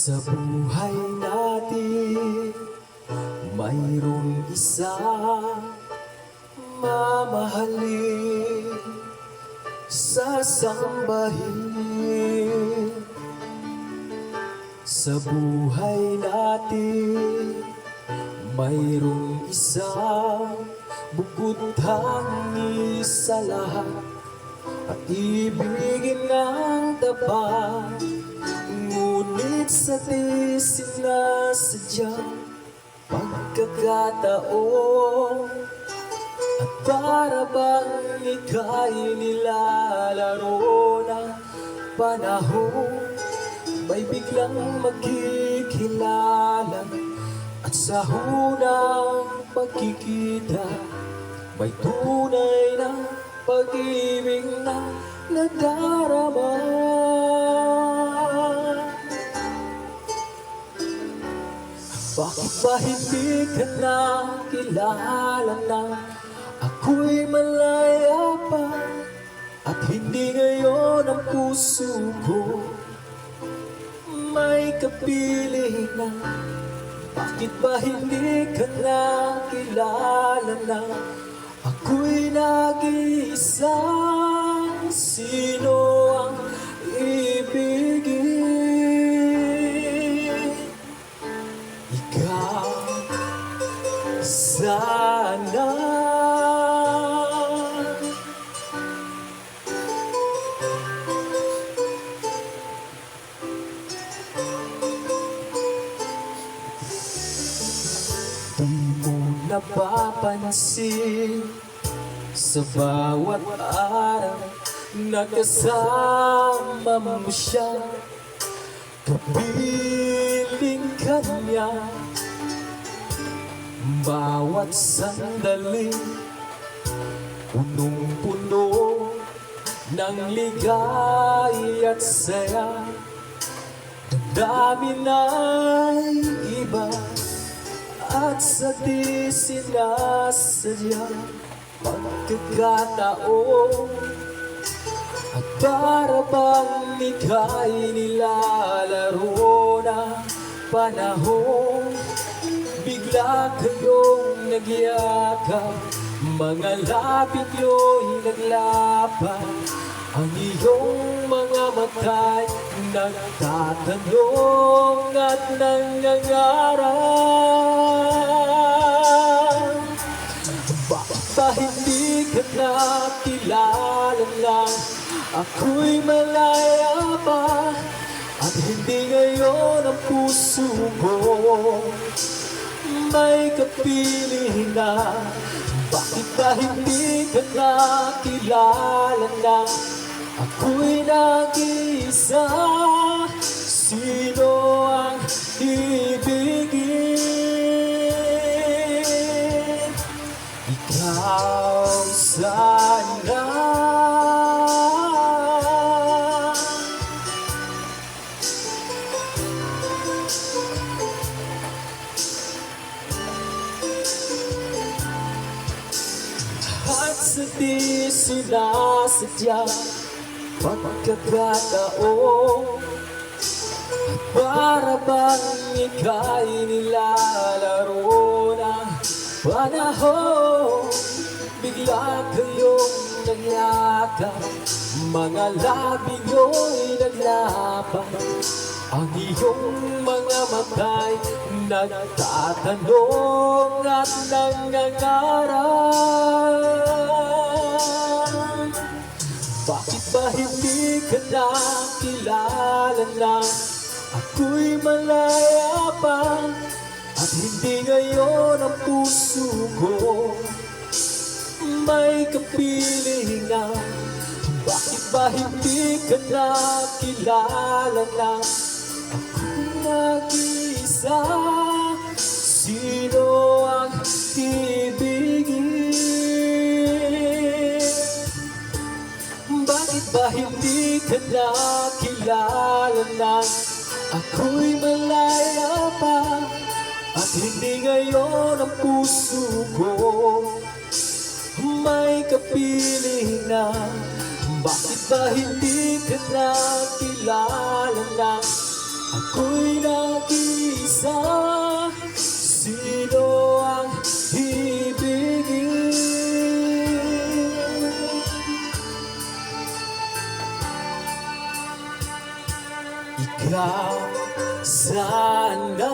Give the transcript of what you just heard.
Sa buhay natin, mayroong isang mamahalin, sasambahin. Sa buhay natin, mayroong isang bukod tangi sa lahat, at ibigin ang tapat. Ngunit sa di sinasadyang pagkakataon, at para bang ika'y nilalaro ng panahon, may biglang magkikilala, at sa unang pagkikita, may tunay na pag-ibig na nadarama. Bakit ba hindi ka nakilala na ako'y malaya pa, at hindi ngayon ang puso ko may kapiling na? Bakit ba hindi ka nakilala na ako'y nag-iisa? Sino ang ibigin? Ikaw sana. Di mo napapansin sa bawat araw na kasama mo siya, kapiling ka niya. Bawat sandali, punong-puno ng ligay at saya. Damdamin ay iba, at sa di sinasadya pagkakataon, at para bang ika'y nilalaro na panahon, bigla kayong nagyakap, mga lapit nyo'y naglapan. Ang iyong mga mata'y nagtatanong at nangangarap. Bakit ba hindi ka nakilala na ako'y malaya pa, at hindi ngayon ang puso ko may kapiling na? Bakit ba hindi ka nakilala na ako'y nag-iisa? Sino ang ibigin? Ikaw sana. At sa di sinasadya pagkakataon, at para bang ika'y nilalaro ng panahon, bigla kayong nagyakap, mga labi nyo'y naglapan. Ang iyong mga mata'y nagtatanong at nangangarap. Bakit ba hindi ka nakilala na ako'y malaya pa, at hindi ngayon ang puso ko may kapiling na? Bakit ba hindi ka nakilala na ako'y nag-iisa? Sino ang ibigin? Bakit ba hindi ka nakilala na ako'y malaya pa, at hindi ngayon ang puso ko may kapiling na? Bakit ba hindi ka nakilala na ako'y mag-isa. Sino ang ibigin? Ikaw sana